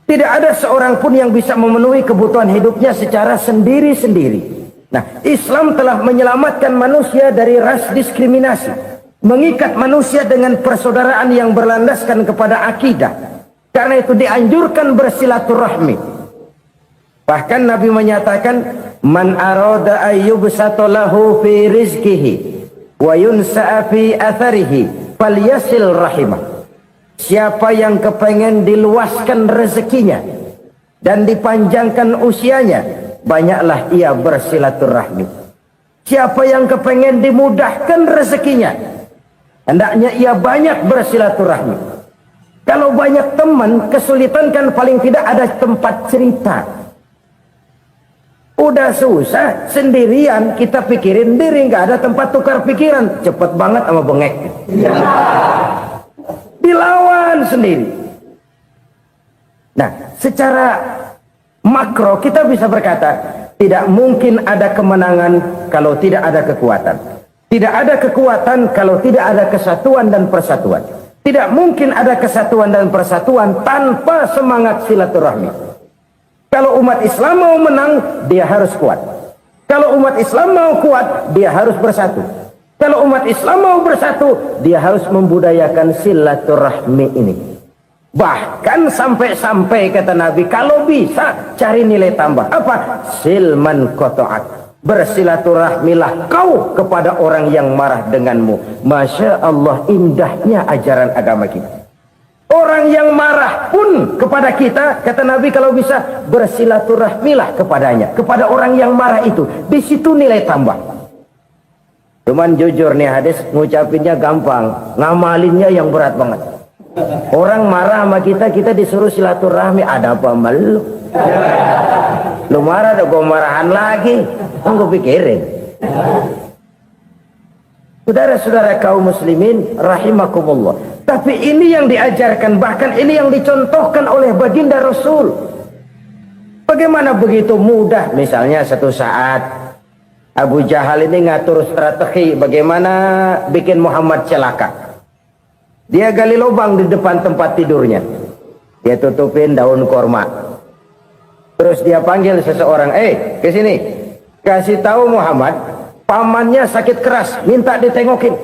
Tidak ada seorang pun yang bisa memenuhi kebutuhan hidupnya secara sendiri-sendiri. Nah, Islam telah menyelamatkan manusia dari ras diskriminasi, mengikat manusia dengan persaudaraan yang berlandaskan kepada akidah. Karena itu dianjurkan bersilaturahmi. Bahkan Nabi menyatakan, man arada ayyubsata lahu fi rizqihi wa yunsa'a fi atharihi falyasil rahimah. Siapa yang kepengen diluaskan rezekinya dan dipanjangkan usianya, banyaklah ia bersilaturahmi. Siapa yang kepengen dimudahkan rezekinya, hendaknya ia banyak bersilaturahmi. Kalau banyak teman, kesulitan kan paling tidak ada tempat cerita. Udah susah, sendirian kita pikirin diri, nggak ada tempat tukar pikiran. Cepet banget sama bengek. Dilawan sendiri. Nah, secara makro kita bisa berkata, tidak mungkin ada kemenangan kalau tidak ada kekuatan. Tidak ada kekuatan kalau tidak ada kesatuan dan persatuan. Tidak mungkin ada kesatuan dan persatuan tanpa semangat silaturahmi. Kalau umat Islam mau menang, dia harus kuat. Kalau umat Islam mau kuat, dia harus bersatu. Kalau umat Islam mau bersatu, dia harus membudayakan silaturahmi ini. Bahkan sampai-sampai kata Nabi, kalau bisa cari nilai tambah. Apa? Silman qata'ak. Bersilaturahmilah kau kepada orang yang marah denganmu. Masya Allah, indahnya ajaran agama kita. Orang yang marah pun kepada kita, kata Nabi, kalau bisa bersilaturahmilah kepadanya, kepada orang yang marah itu. Di situ nilai tambah. Cuman jujur nih hadis, ngucapinnya gampang, ngamalinnya yang berat banget. Orang marah sama kita, kita disuruh silaturahmi. Ada apa sama lu? Lu marah, ada gue marahan lagi. Gue pikirin. Saudara-saudara kaum muslimin rahimakumullah. Tapi ini yang diajarkan, bahkan ini yang dicontohkan oleh baginda Rasul. Bagaimana begitu mudah, misalnya satu saat Abu Jahal ini ngatur strategi bagaimana bikin Muhammad celaka. Dia gali lubang di depan tempat tidurnya. Dia tutupin daun korma. Terus dia panggil seseorang, ke sini. Kasih tahu Muhammad, pamannya sakit keras, minta ditengokin.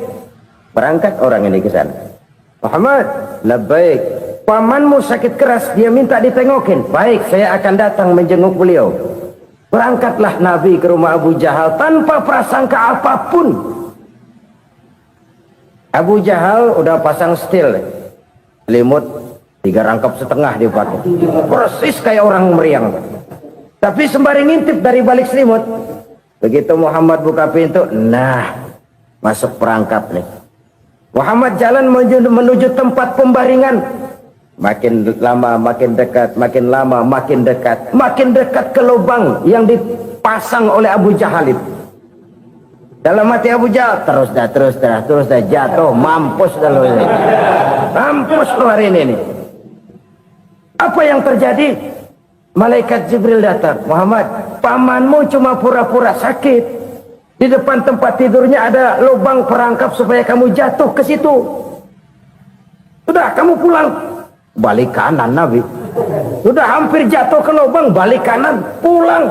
Berangkat orang ini ke sana. Muhammad, labbaik. Pamanmu sakit keras, dia minta ditengokin. Baik, saya akan datang menjenguk beliau. Berangkatlah Nabi ke rumah Abu Jahal tanpa prasangka apapun. Abu Jahal udah pasang stil, selimut 3 rangkap setengah dipakai, persis kayak orang meriang. Tapi sembari ngintip dari balik selimut, begitu Muhammad buka pintu, nah masuk perangkap nih. Muhammad jalan menuju tempat pembaringan. Makin lama makin dekat, makin lama makin dekat, makin dekat ke lubang yang dipasang oleh Abu Jahal itu. Dalam hati Abu Jahal, terus dah jatuh, mampus dah lo ini. Mampus lo hari ini nih. Apa yang terjadi? Malaikat Jibril datang. Muhammad, pamanmu cuma pura-pura sakit. Di depan tempat tidurnya ada lubang perangkap supaya kamu jatuh ke situ. Sudah, kamu pulang. Balik kanan Nabi. Sudah hampir jatuh ke lubang, balik kanan, pulang.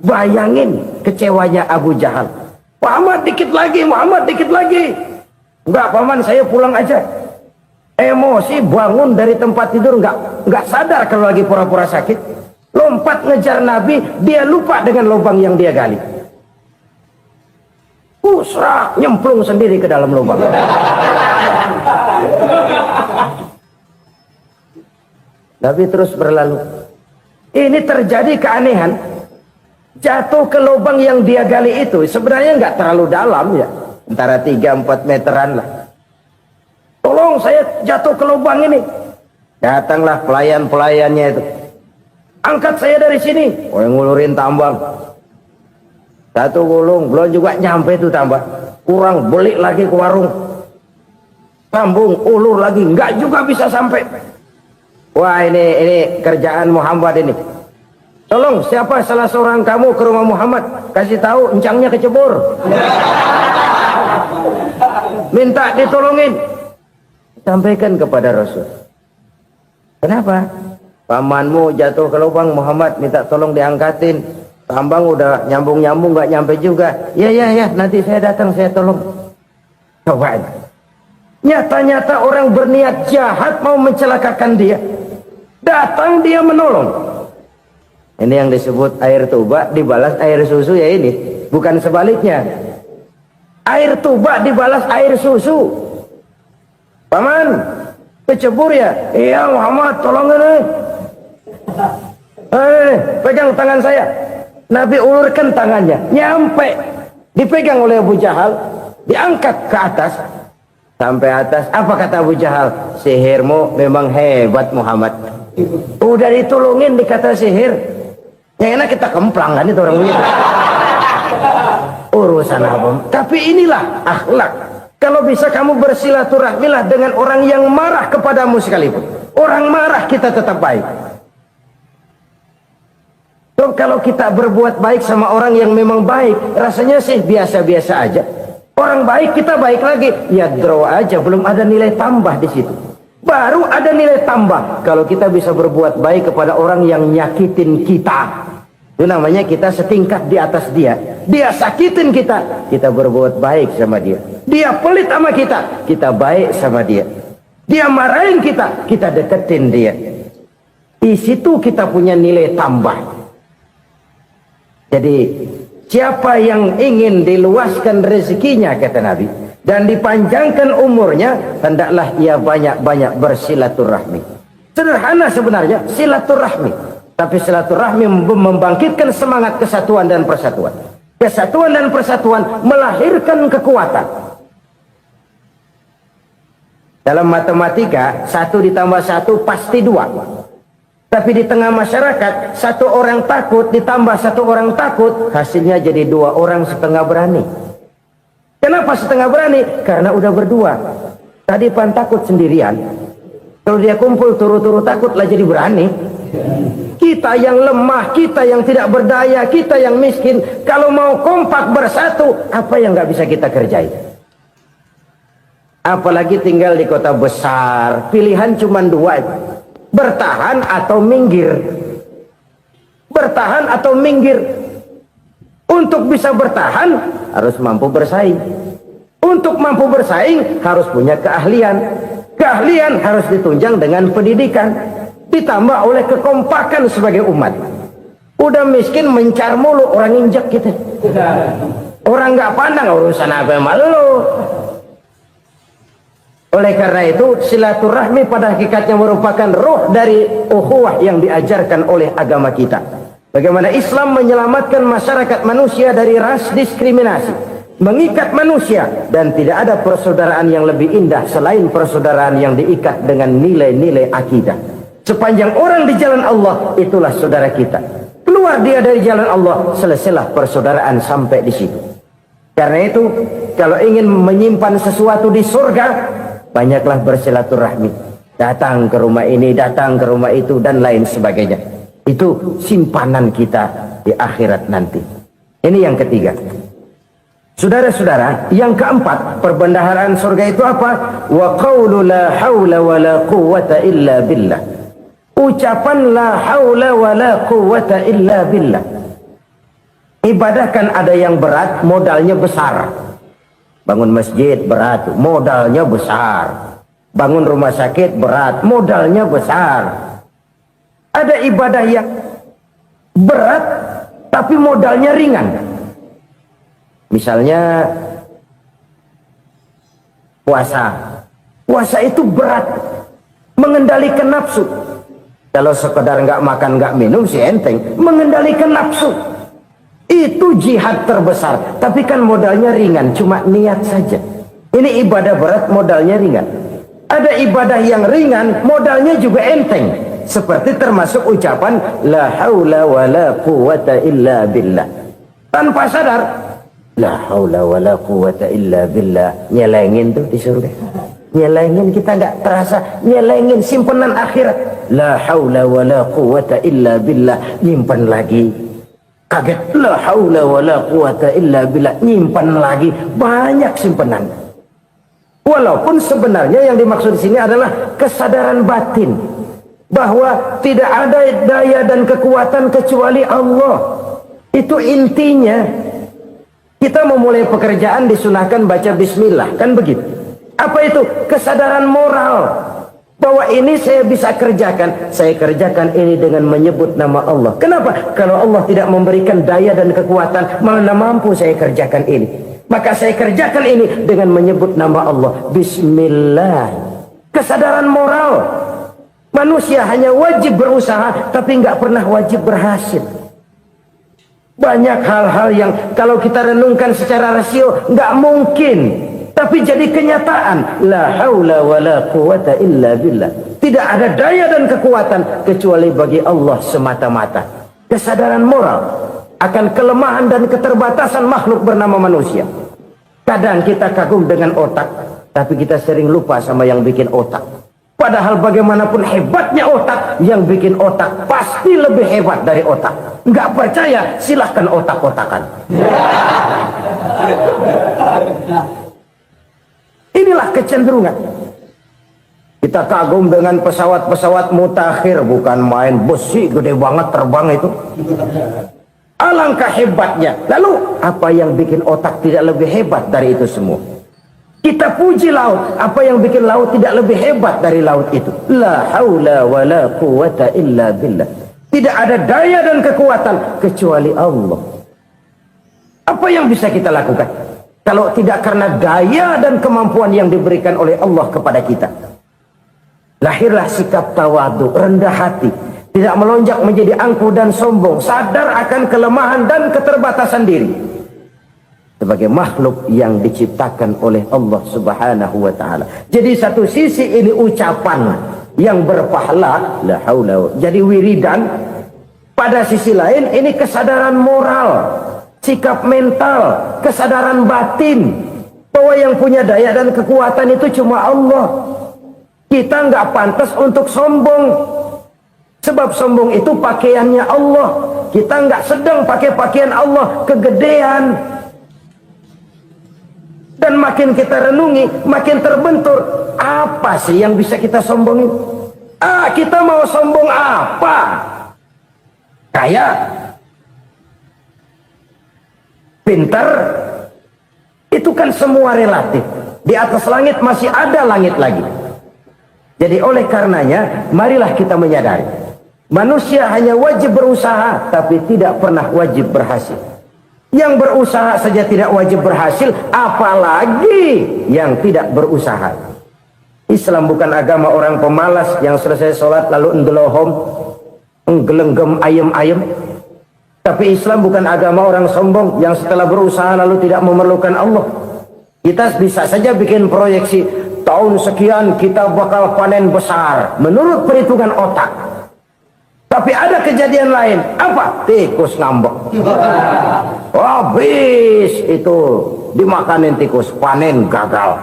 Bayangin kecewanya Abu Jahal. Muhammad dikit lagi, Muhammad dikit lagi. Enggak paman, saya pulang aja. Emosi bangun dari tempat tidur, enggak sadar kalau lagi pura-pura sakit. Lompat ngejar Nabi, dia lupa dengan lubang yang dia gali. Usrah, nyemplung sendiri ke dalam lubang. Nabi terus berlalu. Ini terjadi keanehan. Jatuh ke lubang yang dia gali itu sebenarnya nggak terlalu dalam ya, antara 3-4 meteran lah. Tolong saya jatuh ke lubang ini. Datanglah pelayan-pelayannya itu. Angkat saya dari sini. Oh, yang ngulurin tambang. Satu gulung, belum juga nyampe itu tambah. Kurang, beli lagi ke warung. Sambung, ulur lagi, nggak juga bisa sampai. Wah, ini kerjaan Muhammad ini. Tolong, siapa salah seorang kamu ke rumah Muhammad, kasih tahu encangnya kecebur. Minta ditolongin. Sampaikan kepada Rasul. Kenapa? pamanmu jatuh ke lubang, Muhammad minta tolong diangkatin. Tambang udah nyambung-nyambung nggak nyampe juga. Ya, nanti saya datang, saya tolong. Coba. Nyata-nyata orang berniat jahat mau mencelakakan dia. Datang dia menolong. Ini yang disebut air tuba dibalas air susu ya ini. Bukan sebaliknya. Air tuba dibalas air susu. Paman, kecebur ya? Iya Muhammad, tolong ini. Pegang tangan saya. Nabi ulurkan tangannya, nyampe, dipegang oleh Abu Jahal, diangkat ke atas, sampai atas. Apa kata Abu Jahal? Sihirmu memang hebat Muhammad. Udah ditolongin dikata sihir. Yang enak kita kemplang kan itu orang begitu. Urusan apa? Tapi inilah akhlak. Kalau bisa kamu bersilaturahmilah dengan orang yang marah kepadamu sekalipun. Orang marah kita tetap baik. So, kalau kita berbuat baik sama orang yang memang baik, rasanya sih biasa-biasa aja. Orang baik kita baik lagi, ya draw aja, belum ada nilai tambah di situ. Baru ada nilai tambah kalau kita bisa berbuat baik kepada orang yang nyakitin kita. Itu namanya kita setingkat di atas dia. Dia sakitin kita, kita berbuat baik sama dia. Dia pelit sama kita, kita baik sama dia. Dia marahin kita, kita deketin dia. Di situ kita punya nilai tambah. Jadi siapa yang ingin diluaskan rezekinya kata Nabi dan dipanjangkan umurnya, hendaklah ia banyak-banyak bersilaturahmi. Sederhana sebenarnya silaturahmi, tapi silaturahmi membangkitkan semangat kesatuan dan persatuan. Kesatuan dan persatuan melahirkan kekuatan. Dalam matematika 1 ditambah 1 pasti 2. Tapi di tengah masyarakat, 1 orang takut ditambah 1 orang takut, hasilnya jadi 2 orang setengah berani. Kenapa setengah berani? Karena udah berdua. Tadi pan takut sendirian. Kalau dia kumpul turu-turu takutlah jadi berani. Kita yang lemah, kita yang tidak berdaya, kita yang miskin, kalau mau kompak bersatu, apa yang nggak bisa kita kerjain? Apalagi tinggal di kota besar, pilihan cuma 2. Bertahan atau minggir. Bertahan atau minggir. Untuk bisa bertahan harus mampu bersaing. Untuk mampu bersaing harus punya keahlian. Keahlian harus ditunjang dengan pendidikan, ditambah oleh kekompakan sebagai umat. Udah miskin mencar mulu, orang injak kita. Orang nggak pandang urusan apa malu. Oleh karena itu silaturahmi pada hakikatnya merupakan roh dari ukhuwah yang diajarkan oleh agama kita. Bagaimana Islam menyelamatkan masyarakat manusia dari ras diskriminasi, mengikat manusia, dan tidak ada persaudaraan yang lebih indah selain persaudaraan yang diikat dengan nilai-nilai akidah. Sepanjang orang di jalan Allah, itulah saudara kita. Keluar dia dari jalan Allah, selesailah persaudaraan sampai di situ. Karena itu kalau ingin menyimpan sesuatu di surga, banyaklah bersilaturahmi. Datang ke rumah ini, datang ke rumah itu, dan lain sebagainya. Itu simpanan kita di akhirat nanti. Ini yang ketiga. Saudara-saudara, yang keempat, perbendaharaan surga itu apa? Wa qawlu la hawla wa la quwwata illa billah. Ucapan la hawla wa la quwwata illa billah. Ibadah kan ada yang berat, modalnya besar. Bangun masjid berat, modalnya besar. Bangun rumah sakit berat, modalnya besar. Ada ibadah yang berat tapi modalnya ringan. Misalnya puasa. Puasa itu berat, mengendalikan nafsu. Kalau sekedar nggak makan nggak minum sih enteng, mengendalikan nafsu. Itu jihad terbesar, tapi kan modalnya ringan, cuma niat saja. Ini ibadah berat, modalnya ringan. Ada ibadah yang ringan, modalnya juga enteng. Seperti termasuk ucapan la haula wa la quwwata illa billah. Tanpa sadar, la haula wa la quwwata illa billah. Nyelengin tuh di surga. Nyelengin, kita nggak terasa, nyelengin simpenan akhirat. La haula wa la quwwata illa billah. Nyimpan lagi. Kaget, la haula wa la quwata illa billah, nyimpan lagi, banyak simpenan. Walaupun sebenarnya yang dimaksud di sini adalah kesadaran batin. bahwa tidak ada daya dan kekuatan kecuali Allah. Itu intinya. Kita memulai pekerjaan disunahkan baca bismillah, kan begitu? Apa itu? Kesadaran moral bahwa ini saya bisa kerjakan. Saya kerjakan ini dengan menyebut nama Allah. Kenapa? Kalau Allah tidak memberikan daya dan kekuatan, mana mampu saya kerjakan ini. Maka saya kerjakan ini dengan menyebut nama Allah. Bismillah. Kesadaran moral. Manusia hanya wajib berusaha, tapi nggak pernah wajib berhasil. Banyak hal-hal yang kalau kita renungkan secara rasio nggak mungkin, tapi jadi kenyataan. La haula wala quwata illa billah. Tidak ada daya dan kekuatan kecuali bagi Allah semata-mata. Kesadaran moral akan kelemahan dan keterbatasan makhluk bernama manusia. Kadang kita kagum dengan otak, tapi kita sering lupa sama yang bikin otak. Padahal bagaimanapun hebatnya otak, yang bikin otak pasti lebih hebat dari otak. Nggak percaya, silahkan otak-otakan. Inilah kecenderungan. Kita kagum dengan pesawat-pesawat mutakhir, bukan main besi gede banget terbang itu. Alangkah hebatnya. Lalu apa yang bikin otak tidak lebih hebat dari itu semua? Kita puji laut, apa yang bikin laut tidak lebih hebat dari laut itu? La haula wala quwata illa billah. Tidak ada daya dan kekuatan kecuali Allah. Apa yang bisa kita lakukan kalau tidak karena daya dan kemampuan yang diberikan oleh Allah kepada kita? Lahirlah sikap tawadu, rendah hati, tidak melonjak menjadi angkuh dan sombong, sadar akan kelemahan dan keterbatasan diri sebagai makhluk yang diciptakan oleh Allah Subhanahu wa taala. Jadi satu sisi ini ucapan yang berpahala, la haula, jadi wiridan. Pada sisi lain ini kesadaran moral, sikap mental, kesadaran batin bahwa yang punya daya dan kekuatan itu cuma Allah. Kita nggak pantas untuk sombong, sebab sombong itu pakaiannya Allah. Kita nggak sedang pakai pakaian Allah, kegedean. Dan makin kita renungi, makin terbentur. Apa sih yang bisa kita sombongin? Kita mau sombong apa? Kaya? Pintar? Itu kan semua relatif. Di atas langit masih ada langit lagi. Jadi oleh karenanya, marilah kita menyadari. Manusia hanya wajib berusaha, tapi tidak pernah wajib berhasil. Yang berusaha saja tidak wajib berhasil, apalagi yang tidak berusaha. Islam bukan agama orang pemalas yang selesai sholat lalu ngelohom, nggelenggem ayem-ayem. Tapi Islam bukan agama orang sombong yang setelah berusaha lalu tidak memerlukan Allah. Kita bisa saja bikin proyeksi, tahun sekian kita bakal panen besar menurut perhitungan otak. Tapi ada kejadian lain. Apa? Tikus ngambek. Habis itu dimakanin tikus, panen gagal.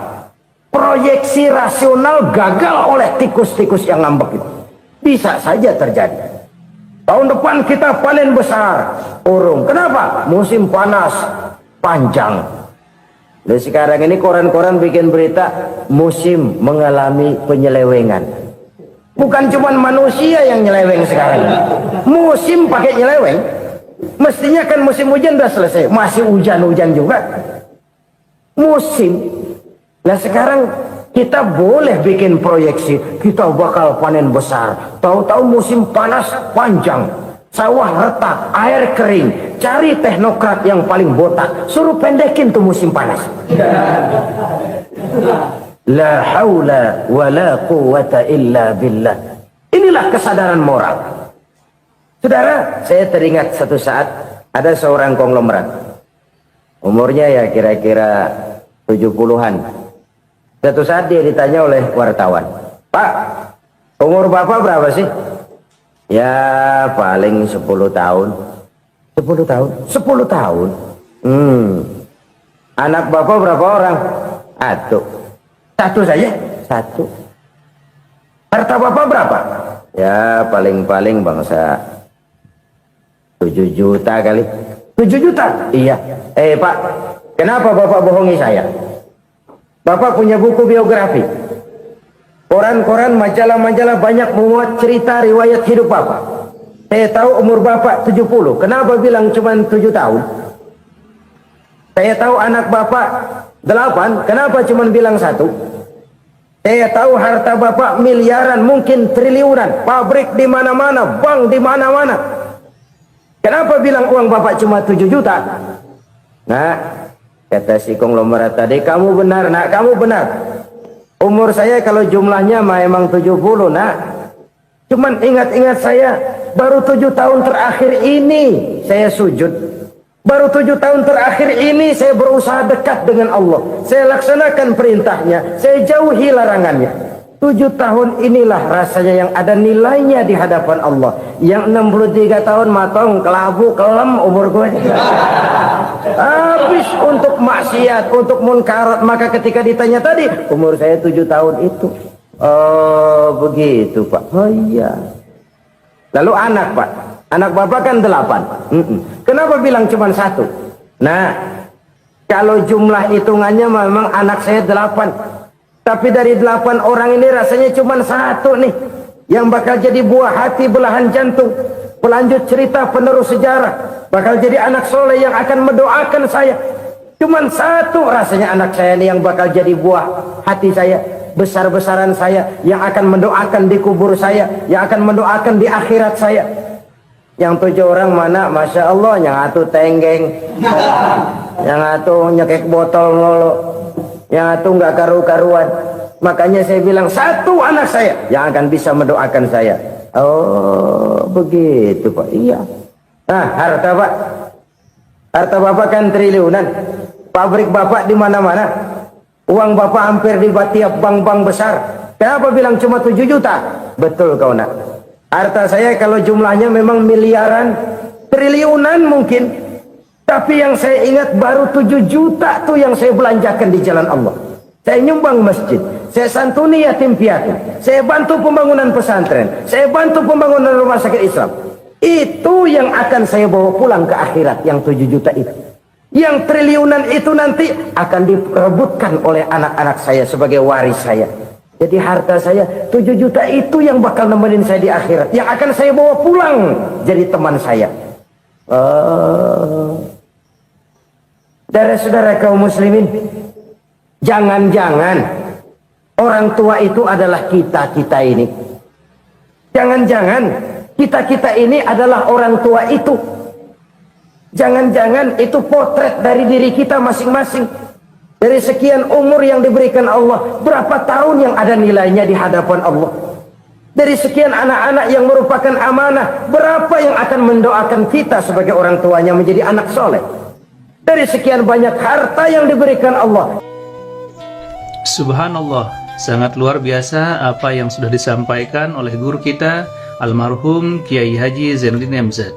Proyeksi rasional gagal oleh tikus-tikus yang ngambek itu. Bisa saja terjadi. Tahun depan kita panen besar, urung. Kenapa? Musim panas panjang. Dan sekarang ini koran-koran bikin berita musim mengalami penyelewengan. Bukan cuma manusia yang nyeleweng sekarang. Musim pakai nyeleweng. Mestinya kan musim hujan udah selesai. Masih hujan-hujan juga. Musim. Nah sekarang kita boleh bikin proyeksi. Kita bakal panen besar. Tahu-tahu musim panas panjang. Sawah retak, air kering. Cari teknokrat yang paling botak. Suruh pendekin tuh musim panas. La haula wa la quwata illa billah. Inilah kesadaran moral. Saudara, saya teringat satu saat ada seorang konglomerat. Umurnya ya kira-kira 70-an. Satu saat dia ditanya oleh wartawan, "Pak, umur Bapak berapa sih?" "Ya paling 10 tahun." 10 tahun? 10 tahun? Anak Bapak berapa orang? Satu saja? Satu. Harta Bapak berapa? Ya paling-paling bangsa 7 juta kali. 7 juta? Iya. Pak, kenapa Bapak bohongi saya? Bapak punya buku biografi. Koran-koran, majalah-majalah banyak memuat cerita riwayat hidup Bapak. Saya tahu umur Bapak 70. Kenapa bilang cuma 7 tahun? Saya tahu anak Bapak 8. Kenapa cuma bilang 1? Saya tahu harta Bapak miliaran, mungkin triliunan. Pabrik di mana-mana, bank di mana-mana. Kenapa bilang uang Bapak cuma 7 juta? Nah, kata si konglomerat tadi, kamu benar nak, kamu benar. Umur saya kalau jumlahnya memang 70 nak. Cuman ingat-ingat saya, baru 7 tahun terakhir ini saya sujud. Baru 7 tahun terakhir ini saya berusaha dekat dengan Allah. Saya laksanakan perintahnya, saya jauhi larangannya. 7 tahun inilah rasanya yang ada nilainya di hadapan Allah. Yang 63 tahun matong, kelabu, kelem umur gue. Habis untuk maksiat, untuk munkarat. Maka ketika ditanya tadi, umur saya 7 tahun itu. Oh begitu Pak. Oh iya. Lalu anak Pak. Anak Bapak kan 8. Kenapa bilang cuma 1? Nah, kalau jumlah hitungannya memang anak saya 8. Tapi dari 8 orang ini rasanya cuma 1 nih yang bakal jadi buah hati, belahan jantung, pelanjut cerita, penerus sejarah, bakal jadi anak soleh yang akan mendoakan saya. Cuma 1 rasanya anak saya ini yang bakal jadi buah hati saya, besar-besaran saya, yang akan mendoakan di kubur saya, yang akan mendoakan di akhirat saya. Yang 7 orang mana? Masya Allah, yang atu tenggeng, yang atu nyekek botol ngolo, yang itu nggak karu-karuan. Makanya saya bilang 1 anak saya yang akan bisa mendoakan saya. Oh begitu Pak. Iya. Nah harta Pak, harta Bapak kan triliunan. Pabrik Bapak di mana-mana. Uang Bapak hampir di tiap bank-bank besar. Kenapa bilang cuma 7 juta? Betul kau nak. Harta saya kalau jumlahnya memang miliaran, triliunan mungkin. Tapi yang saya ingat baru 7 juta tuh yang saya belanjakan di jalan Allah. Saya nyumbang masjid, saya santuni yatim piatu, saya bantu pembangunan pesantren, saya bantu pembangunan rumah sakit Islam. Itu yang akan saya bawa pulang ke akhirat, yang 7 juta itu. Yang triliunan itu nanti akan diperebutkan oleh anak-anak saya sebagai waris saya. Jadi harta saya 7 juta itu yang bakal nemenin saya di akhirat, yang akan saya bawa pulang jadi teman saya. Saudara-saudara kaum muslimin, jangan-jangan orang tua itu adalah kita-kita ini. Jangan-jangan kita-kita ini adalah orang tua itu. Jangan-jangan itu potret dari diri kita masing-masing. Dari sekian umur yang diberikan Allah, berapa tahun yang ada nilainya di hadapan Allah? Dari sekian anak-anak yang merupakan amanah, berapa yang akan mendoakan kita sebagai orang tuanya menjadi anak soleh? Dari sekian banyak harta yang diberikan Allah. Subhanallah, sangat luar biasa apa yang sudah disampaikan oleh guru kita, almarhum Kiai Haji Zainuddin MZ.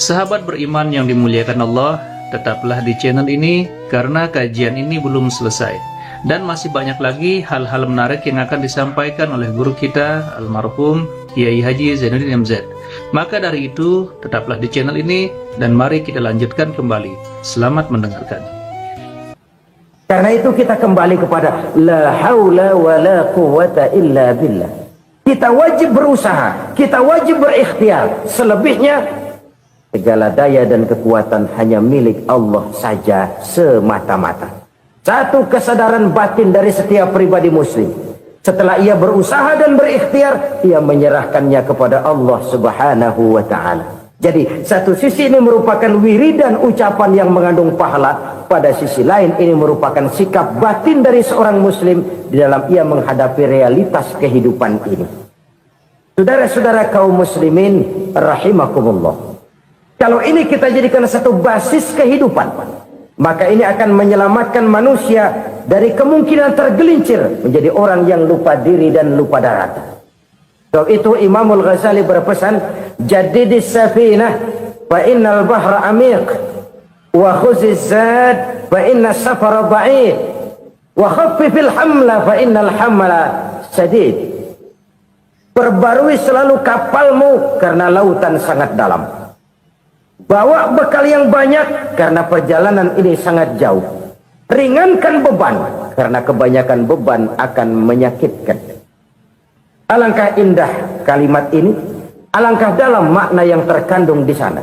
Sahabat beriman yang dimuliakan Allah, tetaplah di channel ini karena kajian ini belum selesai. Dan masih banyak lagi hal-hal menarik yang akan disampaikan oleh guru kita, almarhum Kiai Haji Zainuddin MZ. Maka dari itu, tetaplah di channel ini dan mari kita lanjutkan kembali. Selamat mendengarkan. Karena itu kita kembali kepada la haula wa la quwwata illa billah. Kita wajib berusaha, kita wajib berikhtiar. Selebihnya segala daya dan kekuatan hanya milik Allah saja semata-mata. Satu kesadaran batin dari setiap pribadi muslim. Setelah ia berusaha dan berikhtiar, ia menyerahkannya kepada Allah Subhanahu wa ta'ala. Jadi satu sisi ini merupakan wiridan ucapan yang mengandung pahala, pada sisi lain ini merupakan sikap batin dari seorang muslim di dalam ia menghadapi realitas kehidupan ini. Saudara-saudara kaum muslimin rahimakumullah, kalau ini kita jadikan satu basis kehidupan, maka ini akan menyelamatkan manusia dari kemungkinan tergelincir menjadi orang yang lupa diri dan lupa darat. Sebab itu Imamul Ghazali berpesan, jadidis safinah fa innal bahra amiq wa khuziz zad fa inna safara ba'id wa khaffifil hamla fa innal hamla sadid. Perbarui selalu kapalmu karena lautan sangat dalam. Bawa bekal yang banyak karena perjalanan ini sangat jauh. Ringankan beban karena kebanyakan beban akan menyakitkan. Alangkah indah kalimat ini, alangkah dalam makna yang terkandung di sana.